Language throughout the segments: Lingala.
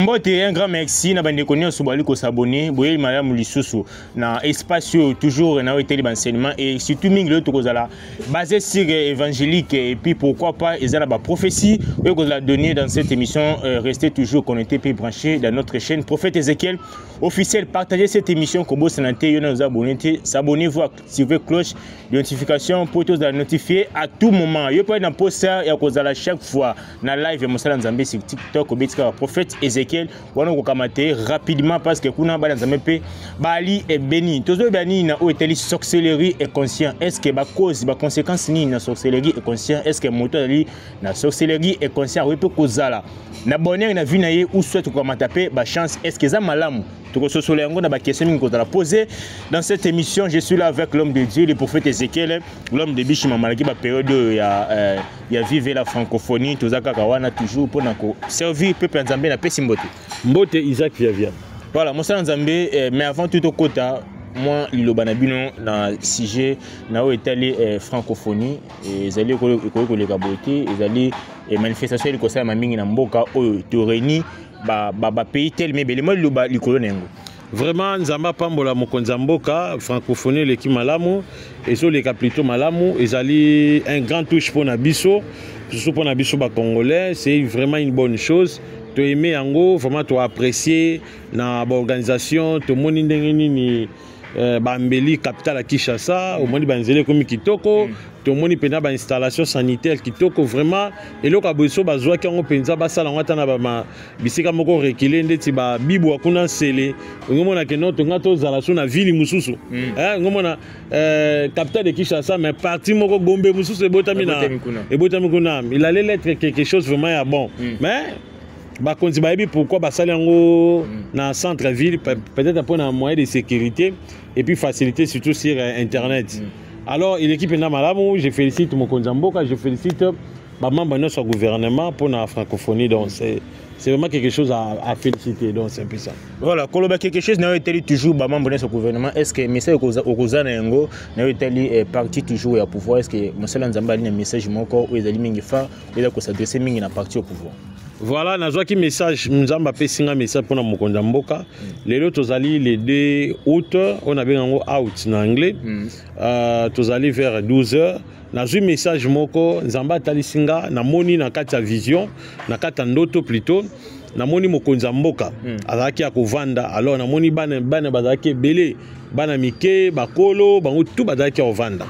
Mbote, un grand merci. Na bande konyo subali ko s'abonner. Boye madame Lisusu na espace toujours na été l'enseignement et surtout mingle to kozala basé sur évangélique et puis pourquoi pas ezala ba prophétie que vous la donner dans cette émission. Restez toujours connectés puis branchés dans notre chaîne Prophète Ézéchiel officiel. Partagez cette émission Kobo Santé, yo nous abonner, s'abonnez-vous, activez cloche de notification pour tous la notifier à tout moment. Yo pas dans poster et kozala chaque fois na live Mosala Nzambe sur TikTok obetika Prophète Ézéchiel wana ko kamate rapidement parce que kuna ba Nzambe pe bali et béni tozo bani na o eteli sorcellerie et conscient. Est-ce que ba cause ba conséquence ni na sorcellerie et conscient? Est-ce que moto ali na sorcellerie et conscient oui peut kozala na bonheur na vie na ye ou soit ko kamata pe ba chance? Est-ce que za malamu to so solo yango na ba question mingi ko la poser dans cette émission? Je suis là avec l'homme de Dieu, le prophète Ézéchiel, l'homme de Bishima Malaki ba période ya vivre la francophonie tozaka kawana toujours pour na ko servir peuple Nzambe na pesi mbote Mbote Isaac Viavia. Voilà, Mosala Nzambe, mais avant tout au quota, moi, Liloba Nabino, dans le sujet, na étalé francophonie, et ils allaient les gaboter, ils allaient manifestation de conseil mamingi na mboka o toreni ba pays tel mais le mot Liloba likolonengo. Vraiment, Nzamba Pambola Mokonza Mboka, francophonie l'équipe Malamu, et sur les capitaux Malamu, ils allaient un grand touche pour Nabiso, surtout pour Nabiso Congolais, c'est vraiment une bonne chose. Tu as aimé Ango, vraiment tu as apprécié l'organisation, tu as ni Bambeli, capitale à Kinshasa, au moins Banzele comme Kitoko, tu as une installation sanitaire Kitoko, vraiment. Et là, tu as besoin de penza basala ngata na ba bisika moko reculer ndeti ba bibu akuna sele ngomona ke no to ngato zala so na ville mususu ngomona capitale de Kinshasa mais parti moko Gombe mususu ebotami kuna il allait être quelque chose vraiment ya bon mais bakonzi bayebi pourquoi basali yango na centre ville peut-être pour un moyen de sécurité et puis faciliter surtout sur internet. Alors l'équipe est malamu, je félicite Mokonza Mboka, je félicite membre de notre gouvernement pour la francophonie, donc c'est vraiment quelque chose à féliciter, donc c'est un peu ça. Voilà, Koloba quelque chose n'a été toujours membre de notre gouvernement. Est-ce que le message Okozana Yango n'a été parti toujours au pouvoir? Est-ce que Mosala Nzamba a un message moko ou les aliments fa ou les s'adresser mingi na parti au pouvoir? Voilà, nous avons un message, nous avons un message pour Mokonza Mboka. Les autres allés le 2 août, on avait un out en anglais. Nous allés vers 12h. Nous avons un message moko, Nzamba Talisinga, na moni na kata vision, na kata ndoto plutôt. Na moni Mokonza Mboka, azaki ya kovanda. Alors na moni bana bazaki belé, bana mike, bakolo, bango tout bazaki ya kovanda.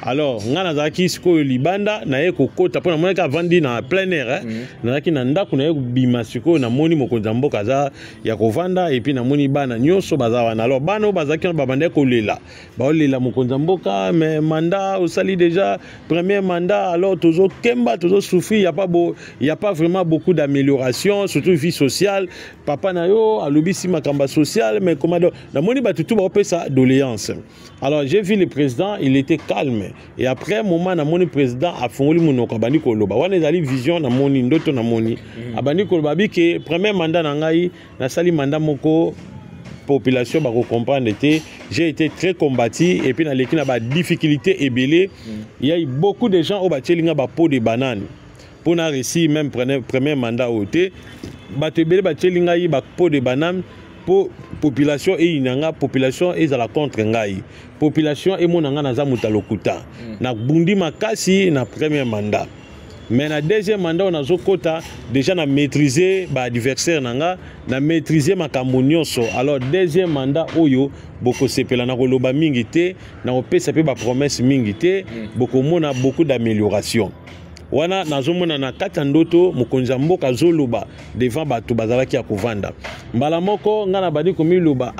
Alors, ngana zaki siko libanda na ye kokota pona monaka vandi na plein air na zaki na ndako na ye bima siko na moni Mokonza Mboka za ya kovanda et puis na moni bana nyoso bazawana. Alors bano bazaki na babande ko lela ba lela Mokonza Mboka mais mandat au sali déjà premier mandat. Alors toujours kemba toujours souffrir, il y a pas vraiment beaucoup d'amélioration surtout vie sociale. Papa na yo alobi si makamba social mais comment na moni ba tutu ba pesa doléance. Alors j'ai vu le président, il était calme. Et après un moment na moni président a fongoli monoko abandi koloba wana ezali vision na moni ndoto na moni abandi koloba bike premier mandat na ngai na sali mandat moko population ba comprendre té j'ai été très combattu et puis na leki na ba difficulté ebelé il y a eu beaucoup de gens au batelinga ba pot de banane pour na réussir même premier mandat oté ba tebele batelinga yi ba pot de banane pour population et inanga population est à la contre ngai population et monanga na za mutalokuta na bundi makasi na premier mandat mais na deuxième mandat on a zokota déjà na maîtriser ba adversaire nanga na maîtriser makambo nyonso. Alors deuxième mandat oyo boko sepela na koloba mingi te na opesa pe ba promesse mingi te boko mona beaucoup d'amélioration. Wana nazomona na kata ndoto Mokonza Mboka zoloba devant bato bazalaki ya kovanda mbala moko ngana badi komi loba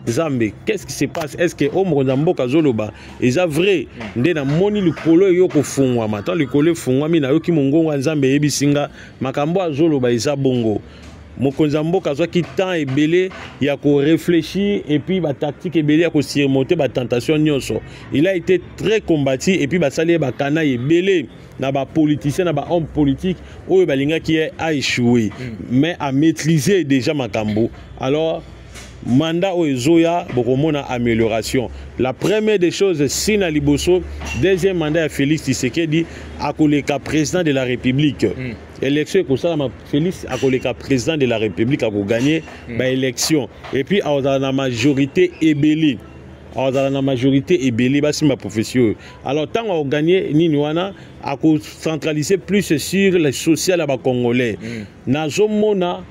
Zambe qu'est-ce qui se passe? Est-ce que Mokonza Mboka zoloba eza vrai nde na moni likolo yo kofungwa mata likolo fungwa mina yo ki mongongo Nzambe yebisinga makambo azoloba eza bongo. Mokonza Mboka zwaki temps ebele ya ko réfléchir et puis ba tactique ebele ya ko surmonter ba tentation nyonso. Il a été très combattu et puis ba sali ba kana ebele na ba politicien na ba homme politique oyo balinga qui a échoué mais à maîtriser déjà makambo. Alors mandat o ezoya bokomona amélioration. La première des choses Sina Liboso, deuxième mandat à Félix Tshisekedi akoleka président de la République. élection que ça Félix a le président de la République a gagné élection et puis à la majorité ébélée. Alors la majorité ébélée c'est ma profession. Alors tant on gagné ni wana a centraliser plus sur les social à congolais. Nazomona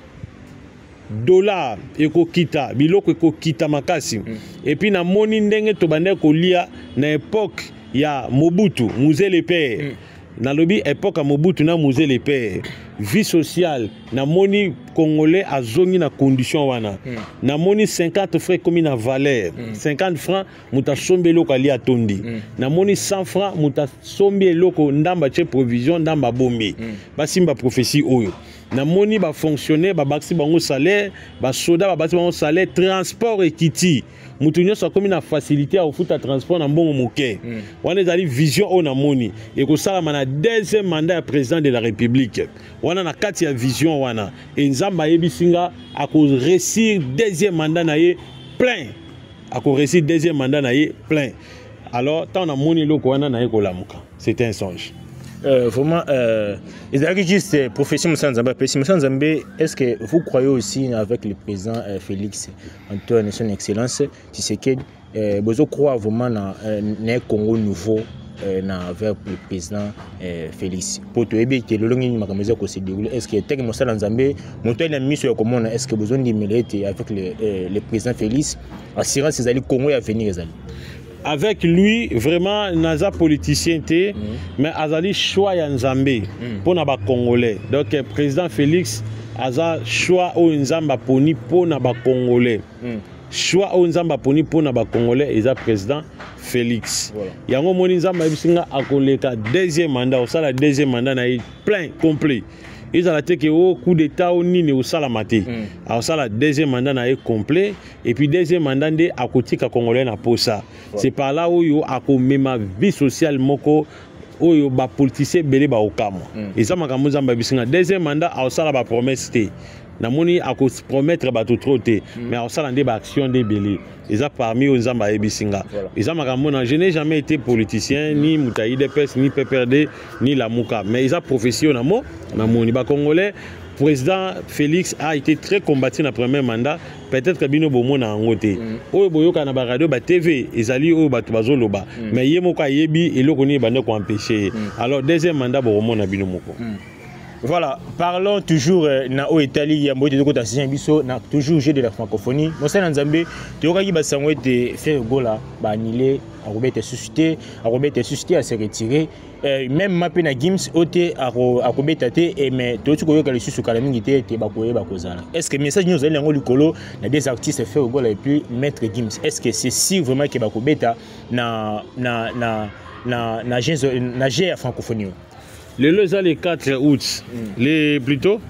dollar eko kita biloko eko kita makasi et puis na moni ndenge to bande ko lia na époque ya Mobutu Muzele père na lobi époque à Mobutu na Muzele père vie sociale na moni congolais azongi na condition wana na moni 50 francs comme na valeur 50 francs muta sombe loko ali atondi na moni 100 francs muta sombe loko ndamba che provision ndamba bombe basimba prophétie oyo na moni ba fonctionnaire ba baxi bango salaire ba soda ba baxi bango salaire transport ekiti mutu nyonso akomi na facilité à ofuta transport na mbongo moke wana ezali vision o na moni ekosalama na deuxième mandat ya président de la République wana na kati ya vision wana enzamba yebisinga ako réussir deuxième mandat na ye plein ako réussir deuxième mandat na ye plein alors tant na moni loko wana na ye kolamuka c'était un songe. Vraiment, juste profession Moussa Nzambé, est-ce que vous croyez aussi avec le président Félix Antoine, son excellence, si c'est que vous croyez vraiment dans un Congo nouveau vers le président Félix pour te aider que le long se déroule, est-ce que tel Moussa Nzambé monter la mission commune, est-ce que besoin de mêler avec le président Félix assurant ces alliés Congo à venir avec lui vraiment naza politicien mais azali choix ya Nzambé pour na ba congolais donc président Félix aza choix o Nzamba poni pour na ba congolais choix o Nzamba poni pour na ba congolais eza président Félix yango moni Nzamba bisinga akoleka deuxième mandat ça la deuxième mandat na plein complet. Ils ont été au coup d'état au nini au salamate. Alors ça la deuxième mandat na complet et puis deuxième mandat de à côté congolais na posa. C'est par là où yo a même vie sociale moko où yo ba politicien belé ba okamo. Et ça makambo Nzamba bisinga deuxième mandat à ça la ba promesse té. Na moni a promettre ba tout trop té mais à ça la ba action de belé. Ils ont parmi aux Nzamba bisinga. Ils ont makambo je n'ai jamais été politicien ni Moutaï DPS ni PPRD ni la Mouka mais ils ont profession na mo na moni ba congolais. Président Félix a été très combattu dans le premier mandat. Peut-être que Bino Bomo na ngote. Oyo boyoka na ba radio ba TV ezali oyo bato bazoloba. Mais yemo ka yebi eloko ni bande ko empêcher. Alors deuxième mandat bomo na Bino moko. Voilà, parlons toujours na o Italie ya mbote de kota biso na toujours jeu de la francophonie. Moussa Nzambé, toyoka ki basango te faire gola ba annulé, arobete suscité à se retirer. Même mappé na Gims ote akobeta te et mais totu koyoka le susu kala mingi te bakoye bakozala. Est-ce que message nous allons ngo likolo na des artistes faire gola et puis mettre Gims. Est-ce que c'est si vraiment que bakobeta na jeu francophonie? Les deux les 4 août, plutôt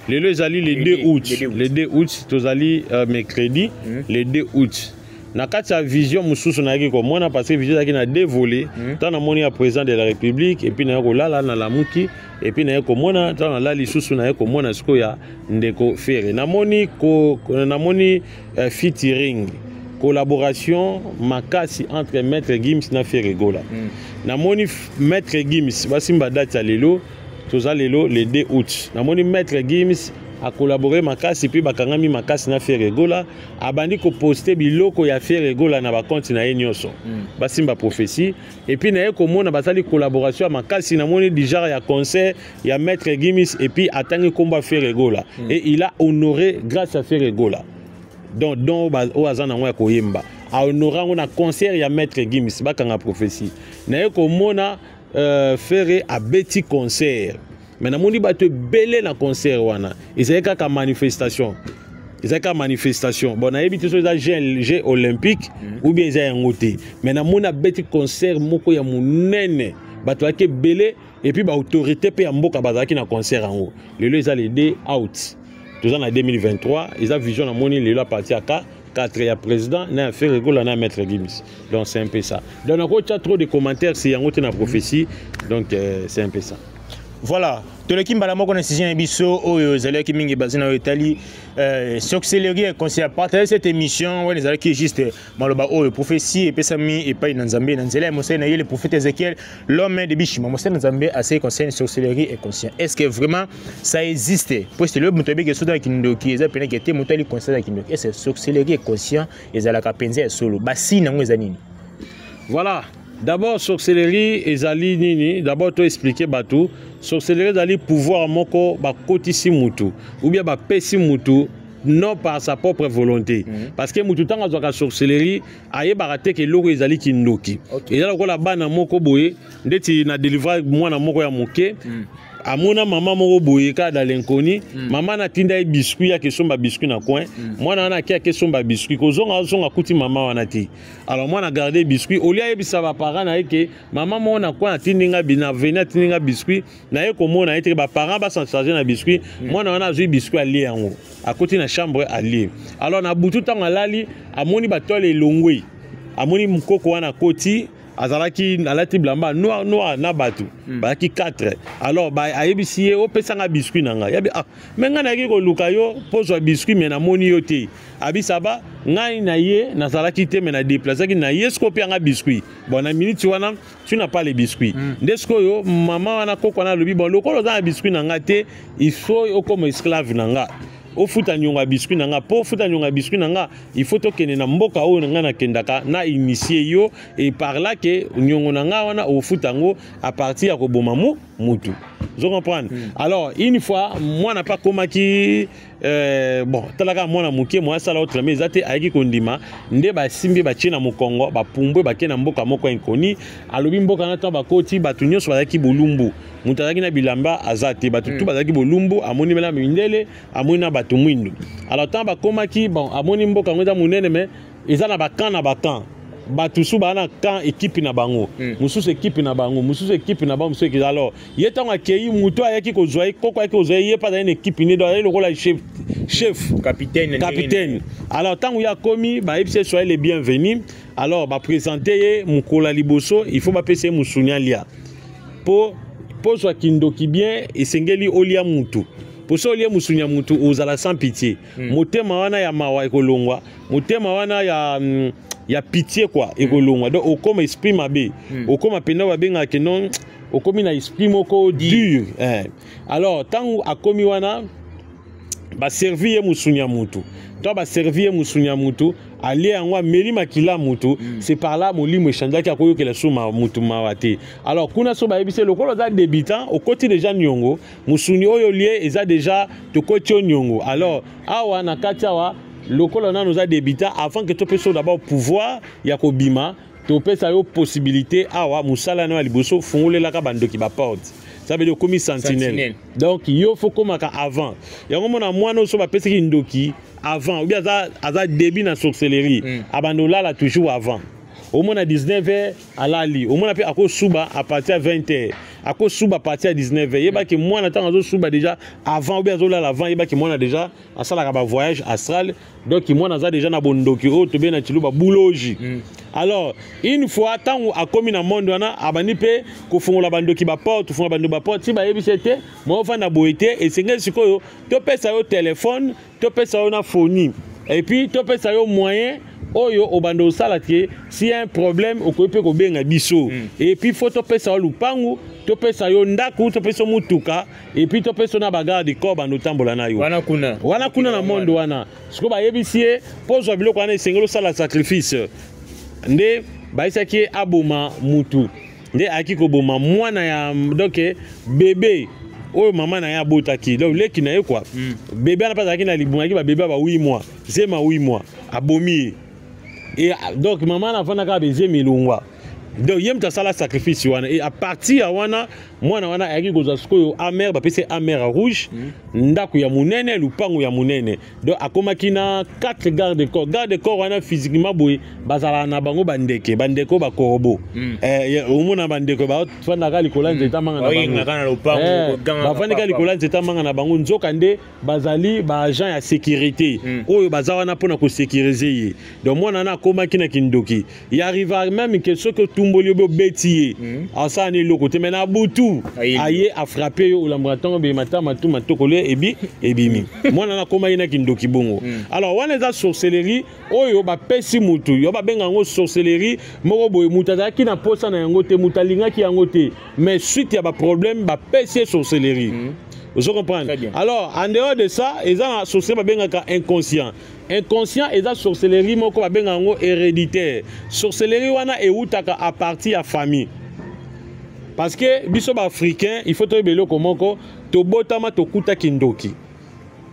les deux les 2 août, les 2 août, tous allés mercredi, les 2 août. Na kati vision mususu na yaki ko mona parce que vision yaki na dévolé tant na moni ya président de la République et puis na ko lala na lamuki et puis na ko mona tant na la lisusu na ko mona siko ya ndeko fere na moni featuring collaboration makasi entre Maître Gims na Ferregola. Na moni Maître Gims basimba date ya lelo toza lelo le 2 août. Na moni Maître Gims a collaboré makasi puis bakangami makasi na Ferregola abandi ko poster biloko ya Ferregola na ba compte na nyonso. Basimba prophétie et puis na ko mona basali collaboration makasi na moni déjà ya concert ya Maître Gims et puis atangi komba Ferregola et il a honoré grâce à Ferregola. Donc au azana ngwa ko yemba a honoré on a concert ya Maître Gims bakanga prophétie na ko mona faire a beti concert mais na moni bato belé na concert wana ezaka ka manifestation bon na yebi teso za jeux olympique ou bien za ngote mais na mona beti concert moko ya munene bato ake belé et puis ba autorité pe ya mboka bazaki na concert ango lelo eza les 2 out tous en 2023 ils a vision na moni lelo parti à 4 ya président na faire rigola na Maître Gims. Donc c'est un peu ça. Donc on a trop de commentaires si yango te na prophétie donc c'est un peu ça. Voilà, toleki mbala moko na saison biso oyo ezalaki mingi basé na Italie sorcellerie inconsciente. Partager cette émission ouais ezalaki juste maloba oyo prophétie epesami epai na Nzambe na nzela Mosé na le prophète Ézéchiel l'homme de Bishima Mosé na Nzambe assez concerne sorcellerie inconsciente. Est-ce que vraiment ça existe? Parce que le mutobe ke soda kindoki eza pena ke te mutali concerne kindoki. Est-ce sorcellerie inconsciente ezalaka penza solo basi nango ezanini? Voilà. D'abord, sorcellerie ezali nini. D'abord, tu expliquer batou. Sorcellerie ezali pouvoir moko ba kotisi mutu ou bien ba pesi mutu non par sa propre volonté. Parce que mutu tanga zoka sorcellerie aye barate ke loko ezali kindoki. Ezala ko la bana moko boye ndeti na délivrer mwana moko ya moke. Amona mama moko boye ka dans l'inconnu, mama na tinda biscuit ya kesomba biscuit na coin, mwana wana ki kesomba biscuit ko zonga kuti mama wana ti. Alors moi na garder biscuit au lieu yebisa ba parents na ke mama mo na coin tindinga bina venir tindinga biscuit na ye ko mona ete ba parents ba s'en charger na biscuit, mwana wana azui biscuit ali yango à côté na chambre ali. Alors na butu tanga lali amoni ba tole longwe. Amoni mukoko wana koti azalaki alati blamba noir na batu baki 4 alors ba ayebisi o pesanga biscuit nanga yabi menga na yiko luka yo pozo biscuit mena moni yo te abisa ba ngai na ye na zalaki te mena déplacer ki na yesko pe nga biscuit bon na minute wana tu n'as pas les biscuits ndesko yo mama wana koko na lobi bon lokolo za biscuit nanga te il faut o comme esclave nanga au futa nyonga biscuit nanga po futa nyonga biscuit nanga il faut to kene na mboka o nanga na kendaka na initier yo et par là que nyongo nanga wana au futa ngo à partir ya ko bomamu mutu je comprends alors une fois moi n'a pas komaki bon talaka mwana muke moi sala autre mais zate ayiki kondima nde ba simbi ba china mu Congo ba pumbwe ba kena mboka moko inkoni alobi mboka na ta ba koti ba tunyo so bazaki bolumbu mutazaki na bilamba azate ba tutu bazaki bolumbu amoni mela mindele amoni na batu mwindu alors tant ba komaki bon amoni mboka ngoza munene mais ezana ba kan na ba kan batusu bana kan équipe na bango mususu équipe na bango mususu équipe na bango mususu alors yetanga kei muto ayaki ko zoai koko ayaki ko zoai yepa dans une équipe ni dans le rôle chef capitaine alors tant ya komi ba ipse soyez les bienvenus alors ba présenter mukola liboso il faut ba pese musunya lia po so kindoki bien esengeli olia mutu pour ça olia musunya mutu ozala sans pitié motema wana ya mawa ekolongwa motema wana ya pitié quoi ekolongwa donc okoma esprit mabe okoma penda babenga ke non okomi na esprit moko dur alors tant akomi wana ba servir musunya mutu to ba servir musunya mutu ali yango meli makila mutu c'est par là molimo échangeaki akoyokela suma mutu mawate alors kuna so ba yebise lokolo za débutant au côté déjà nyongo musuni oyo lié eza déjà to côté nyongo alors awa na katiawa lokolo na nous a débutant avant que to peso d'abord pouvoir ya kobima to pesa yo possibilité awa musala na liboso fungolela ka bandoki ba porte ça veut dire comme sentinelle donc il faut comme avant yango mona mwana so ba pesa ki ndoki avant ou bien ça début na sorcellerie abandola la toujours avant au moins à 19h à l'ali au moins à suba à partir à 20h à suba à partir à 19h yeba que moi na temps suba déjà avant ou bien zola l'avant yeba que moi na déjà à ça la voyage astral donc moi na déjà na bondoki o to bien na tiluba boulogi alors une fois tant à commis na monde wana abani pe ko fungola bandoki ba porte fungola bandoki ba porte si ba yebi c'était moi va na boité et sengel sikoyo to pesa yo téléphone to pesa yo na phone et puis to pesa yo moyen oyo obando salati si un problème okope ko benga biso et puis faut to pesa yo lupangu to pesa yo ndaku to pesa mutuka et puis to pesa na bagarre de corps bando tambola na yo wana kuna na monde wana siko ba yebisie pozo biloko wana sengelo sala sacrifice nde baisaki aboma mutu nde akiko boma mwana ya donc bébé oyo mama na ya botaki donc leki na ye quoi bébé ana pas na libunga ki ba bébé ba 8 mois zema 8 mois abomi et donc maman na fana ka beze milungwa donc yem ta sala sacrifice wana et à partir wana mwana wana ayaki goza skoyo amer ba pese amer rouge ndako ya munene lupango ya munene donc akomaki na 4 garde corps wana physiquement boy bazala na bango bandeko ba korobo omona bandeko ba fanda ka likola nzeta manga na bango ba fanda ka likola nzeta manga na bango nzoka nde bazali ba agent ya sécurité oyo bazawa na pona ko sécuriser donc mwana na akomaki na kindoki il arrive même que ce que tout fumboli obe beti asa ni lokote mais na butu aye a frappé yo la mraton be mata matu matokole ebimi mwana na koma ina kindoki bongo alors wana za sorcellerie oyo ba pesi mutu yo ba benga ngo sorcellerie moko boye mutaza ki na posa na yango te mutalinga ki yango te mais suite ya ba problème ba pesi sorcellerie vous comprenez alors en dehors de ça ils ont sorcellerie ba benga ka inconscient inconscient et la sorcellerie moko ba benga ngo héréditaire sorcellerie wana eutaka à partir ya famille parce que biso ba africain il faut to belo komoko to botama to kuta kindoki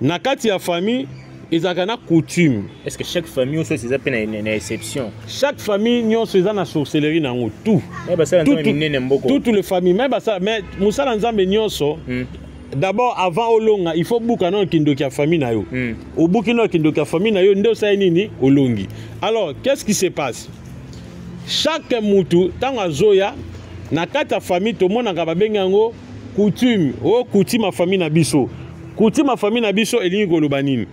na kati ya famille ezaka na coutume. Est-ce que chaque famille aussi c'est une exception? Chaque famille nyonso eza na sorcellerie nango tout. Toutes les familles même ça mais musala nzambe nyonso d'abord avant olonga il faut buka na kindoki ya famille na yo. Obuki na kindoki ya famille na yo ndo sa nini olongi. Alors qu'est-ce qui se passe? Chaque mutu tango azoya na kati ya famille to mona ka babenga ngo coutume o coutume famille na biso. Coutume famille na biso elingi koloba nini?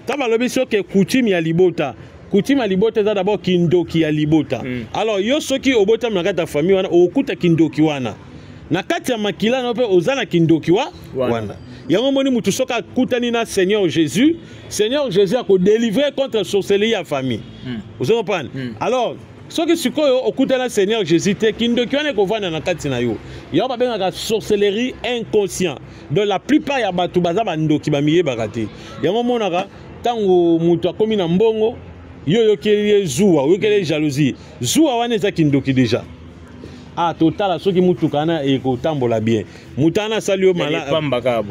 Taba lobi so ke coutume ya libota. Coutume ya libota eza d'abord kindoki ya libota. Alors yo soki obota na kati ya famille wana okuta kindoki wana. Na kati ya makila na pe ozana kindoki wana. Yango moni mutu soka kutani na Seigneur Jésus a ko délivrer contre sorcellerie ya famille. Vous comprenez? Alors soki sikoyo okuta na Seigneur Jésus te kindoki wana ko vana na kati na yo. Yo ba benga sorcellerie inconscient. Donc la plupart ya batu baza bandoki ba miye bakate. Yango monaka tango mutu akomi na mbongo yo kele zuwa yo kele jalousie zuwa wana eza kindoki déjà total soki mutu kana e ko tambola bien mutana salio mala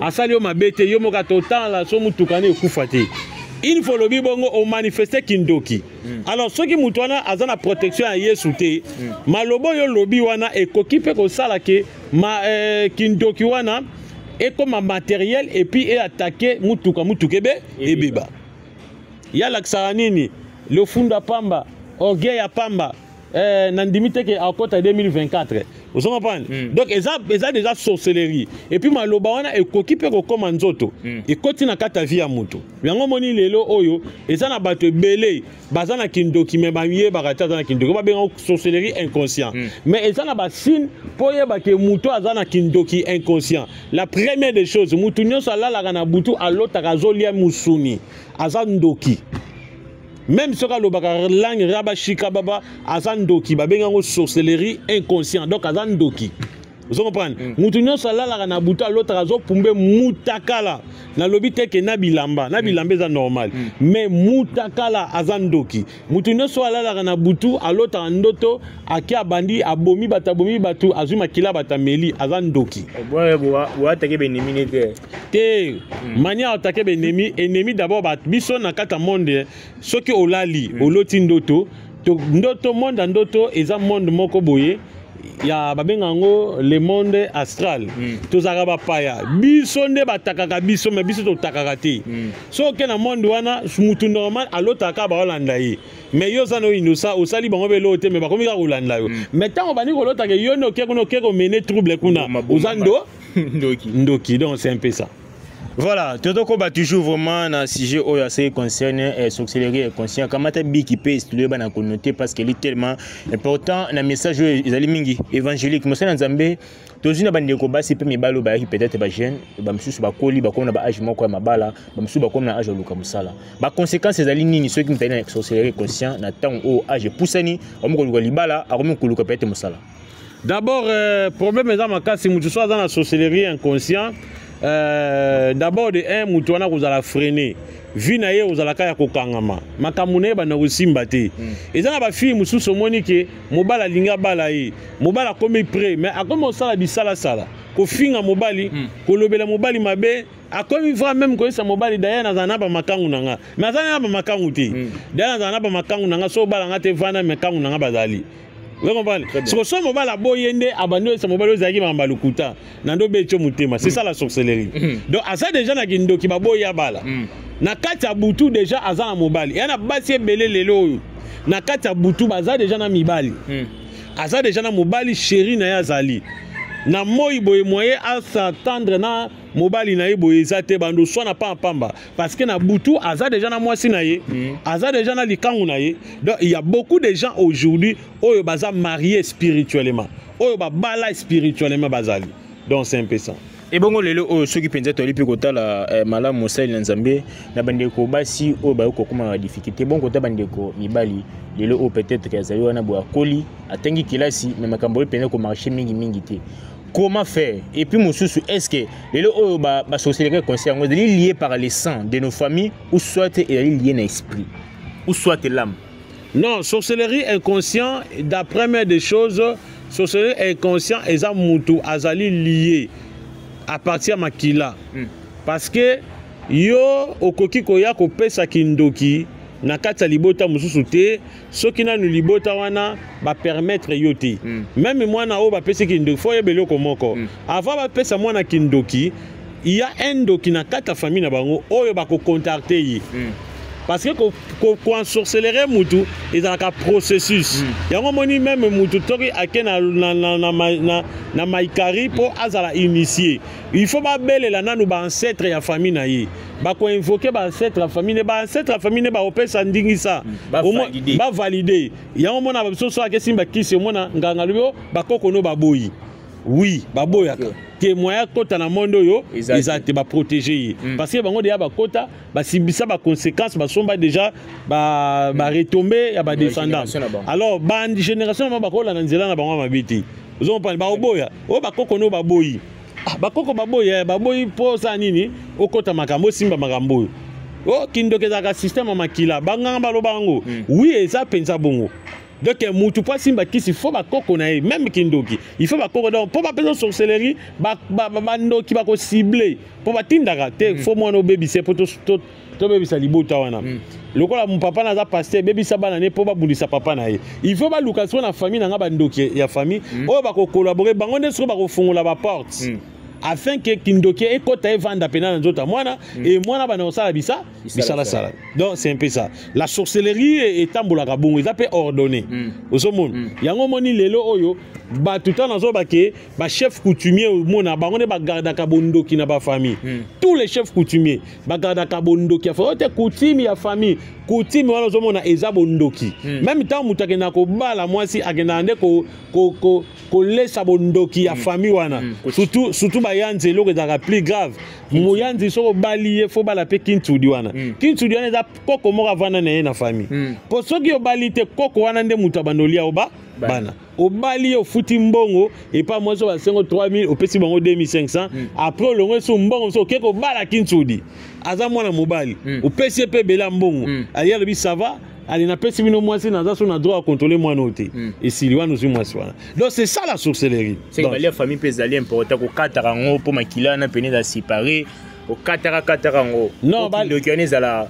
asalio mabete yo moka total so mutu kana e kufa te il faut lobi bongo o manifester kindoki alors soki mutu wana azana protection ya Yesu te malobo yo lobi wana e kokipe ko sala ke kindoki wana et comme matériel et puis et attaquer mutukebe et beba ya laksaranini le funda pamba orgueil ya pamba nandimite ke akota 2024 vous comprenez donc eza déjà sorcellerie et puis maloba wana ekoki pe ko koma nzoto ekoti na kata vie ya mutu yango moni lelo oyo eza na bato belé bazana kindoki me bamiye bakata na kindoki ba benga sorcellerie inconscient mais eza na ba signe poye ba ke mutu azana kindoki inconscient. La première des choses mutu nyonso alala na butu alota kazolia musuni azandoki. Même si on a langue rabashika baba azandoki babenga ngo sorcellerie inconscient donc azandoki. Vous comprenez? Mutunyo salala na buta l'autre azo pumbe mutakala na lobite ke na bilamba za normal mais mutakala azandoki mutunyo salala na butu alota andoto akia bandi abomi batu azuma kila batameli azandoki bo atake benemi te mania atake benemi ennemi d'abord bat biso na kata monde soki olali oloti ndoto monde ndoto eza monde moko boye ya babenga ngo le monde astral tozaka bapaya biso nde batakaka biso mais biso totakaka te so ke na monde wana mutu normal alotaka ba olanda ye mais yo zano inosa osali bango belo te mais bakomi ka kolanda yo mais tango bani kolotaka yo no ke mener trouble kuna ozando ndoki donc c'est un peu ça. Voilà, tout le monde toujours vraiment dans sujet où il concerne sorcellerie conscient. Comment tu as qui peut étudier dans la communauté parce qu'il est tellement important. Le message évangélique, moi c'est dans Zambie. Toujours dans les combats, c'est mes balles peut-être pas jeune, bah monsieur ba koli, bah comme on a âge moi quoi ma bala, bah monsieur ba comme na âge luka musala. Bah conséquence c'est ali nini ceux qui m'ont dans sorcellerie conscient na temps au âge poussani, on me ko libala, on me ko luka peut-être musala. D'abord problème dans ma cas c'est mutu soit dans la sorcellerie inconscient. D'abord de un mutu wana kozala freiner vie na ye ozala kaya kokangama makamune ba na kosimba te ezana ba fille mususu moni ke mobala linga bala ye mobala komi prêt mais akomi osala bisala sala ko finga mobali ko lobela mobali mabe akomi va même ko esa mobali daya na zana ba makangu nanga mais zana ba makangu te daya na zana ba makangu nanga so bala ngate vana makangu nanga bazali. Vous comprenez? Si on sommes à la boyende, abandonné, c'est mon balo zaki mambalukuta. Nando becho mutema. C'est ça la sorcellerie. Donc à ça déjà na gindo ki baboya bala. Na kati ya butu déjà azana mobali. Yana basi belé lelo. Na kati ya butu baza déjà na mibali. Aza déjà na mobali chéri na yazali. Na moi boye moye à s'attendre na mobali na ye boyeza te bando soit na pas pamba parce que na butu aza déjà na mwasi na ye aza déjà na likangu na ye. Donc il y a beaucoup de gens aujourd'hui oyo baza mariés spirituellement oyo ba bala spirituellement bazali. Donc c'est un peu ça. Et bon lelo ceux qui pensent to lipi kotala malamu mosali na Nzambe na bandeko basi o ba ko kuma difficulté bon kota bandeko mibali lelo o peut-être que azali wana bo akoli atengi kilasi mais makambo pene ko marché mingi te. Comment faire? Et puis mosusu est-ce que lelo o ba sorcellerie conscient est lié par les sangs de nos familles ou soit est lié na esprit ou soit l'âme? Non, sorcellerie inconscient d'après mes des choses sorcellerie inconscient eza mutu azali lié à partir makila parce que yo okoki koya ko pesa kindoki na kati ya libota mususu te soki na libota wana ba permettre yo te même mwana o ba pesa kindoki fo yebelo ko moko avant ba pesa mwana kindoki il y a un doki na kati ya famille na bango oyo ba ko contacter yi parce que quand sorcellerie mutu ils ont un processus yango moni même mutu toki ake na maikari pour azala initier il faut ba belela nanu ba ancêtre ya famille na ye ba ko invoquer ba ancêtre la famille ne ba opesa ndingisa ba valider yango mona ba so ake simba kisi mona nganga lubyo ba kokono ba boyi oui ba boyaka témoin kota na mondo yo ezate ba protéger parce que bango déjà ba kota ba sibisa ba conséquences ba somba déjà ba retomber ya ba descendants alors ba génération ba kola na nzela na bango mabiti ozo pa ba boya o ba kokono ba boyi ba koko ba boyi po sa nini o kota makambo simba makambo o kindokeza ka système makila banganga baloba ngo oui eza pensa bongo. Donc mutu pas simba kisi faut ba koko na même kindoki il faut ba koko donc pour ba pesa sorcellerie ba ndoki ba ko cibler pour ba tindaka te faut moi no baby c'est pour to baby sa libota wana lokola mon papa na za pasteur baby sa bana ne pour ba bulisa papa na ye il faut ba location na famille na ba ndoki ya famille o ba ko collaborer bango ne so ba ko fungola ba porte afin que kindoki e kota e vanda pena na nzota mwana et mwana bana osala bisa la sala. Donc c'est un peu ça. La sorcellerie est tambolaka bongo ils appellent ordonné osomon yango moni lelo oyo ba tout temps nazo bake ba chef coutumier mona bango ne ba garda ka bondoki na ba famille tous les chefs coutumiers ba garda ka bondoki ya famille coutume ya famille coutume wana osomona eza bondoki même tant mutake na ko bala mwasi agenda ande ko lesa bondoki ya famille wana surtout ba yanze loko za plus grave moyanzi so baliye fo bala pe kintudi wana kintudi wana za koko moko vana na ye na famille po soki obalite koko wana nde mutu abandolia oba bana obali ofuti mbongo et pas moi so ba 3000 opesi bango 2500 après olongo so mbongo so keko bala kintudi aza mwana mobali opesi pe bela mbongo aliya lobi ça va ali na pesi bino mwasi na za so na droit à contrôler moi noté et si liwa nous mwasi wana. Donc c'est ça la sorcellerie. C'est que la famille peut aller important ko katara ngo pour makila na pene da séparer au katara ngo non ba le connais à la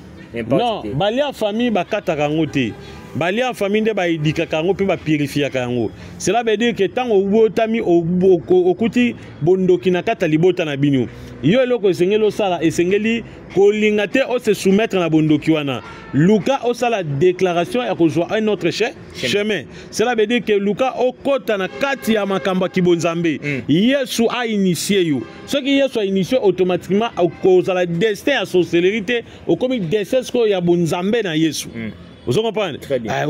non balia famille ba katara ngo te balia famille de ba idika kango pe ba purifier kango cela veut dire que tant obotami okuti bondoki na kata libota na binu yo eloko esengeli osala esengeli kolinga te o se soumettre na bondoki wana luka osala déclaration ya kozwa un autre chemin. Cela veut dire que luka okota na kati ya makambo kibonzambe yesu a initié yo ce qui yesu a initié automatiquement kozala destin ya sorcellerie au comme destin ko ya bonzambe na yesu. Vous comprenez?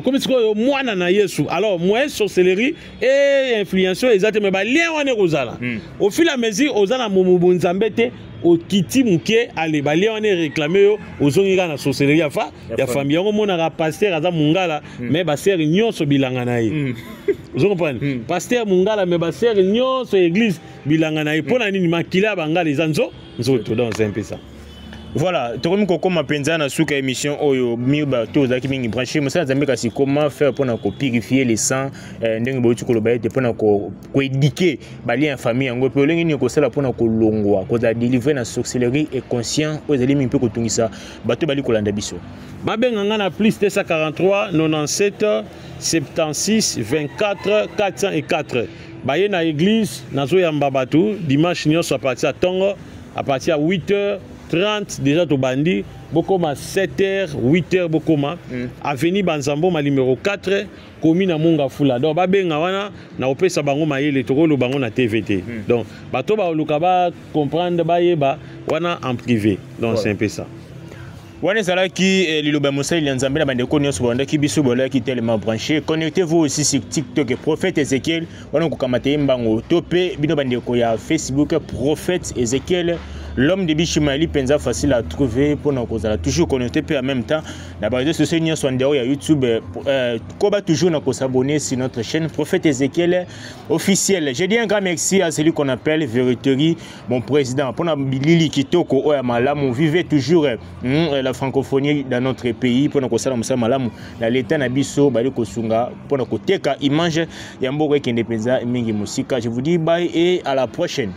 Comme si moi na Yesu. Alors moi sorcellerie et influence exactement mais lien wana kozala. Au fil et à mesure ozana mumubunzambe te au kiti muke ale ba lien wana réclamer yo ozonga na sorcellerie ya famille ngo mona ka pasteur aza mungala mais ba sœur nyonso bilanga na ye. Vous comprenez? Pasteur mungala mais ba sœur nyonso église bilanga na ye pona nini makila bangala ezanzo nzoto donc c'est un peu ça. Voilà, tokomi kokoma penza na suka émission oyo miba to zaki mingi branché mosala Nzambe kasi comment faire pour na ko purifier les sangs ndenge botu ko lobayete pour na ko éduquer bali en famille ngo pe olengi ni ko sala pour na ko longwa ko za délivrer na sorcellerie et conscient aux elimi mpe ko tungisa bato bali ko landa biso babenga nga na plus 243 97 76 24 404 baye na église nazo yamba batu dimanche nyonso à partir à 8h30 déjà to bandi bokoma 7h 8h bokoma avenue Banzambo ma numéro 4 commune Munga Fula donc babenga wana na opesa bango mayele tokolo bango na TVT donc bato ba luka ba comprendre ba yeba wana en privé donc c'est un peu ça. Wana ezalaki liloba mosali ya Nzambe na bandeko nyonso bandaki biso bolaki tellement branché. Connectez-vous aussi sur TikTok Prophète Ezekiel wana kokamata mbango topé bino bandeko ya Facebook Prophète Ezekiel. L'homme de Bishimali penza facile à trouver pour nous causer toujours connecté puis en même temps la base de ce nyonso ndao ya YouTube koba toujours na s'abonner sur notre chaîne Prophète Ezekiel officiel. Je dis un grand merci à celui qu'on appelle Veriterie mon président pour na bilili kitoko oya malamu vivez toujours la francophonie dans notre pays pour nous causer musa malamu la l'état na biso bali kosunga pour nous koteka image ya mboko ekende penza mingi musika. Je vous dis bye et à la prochaine.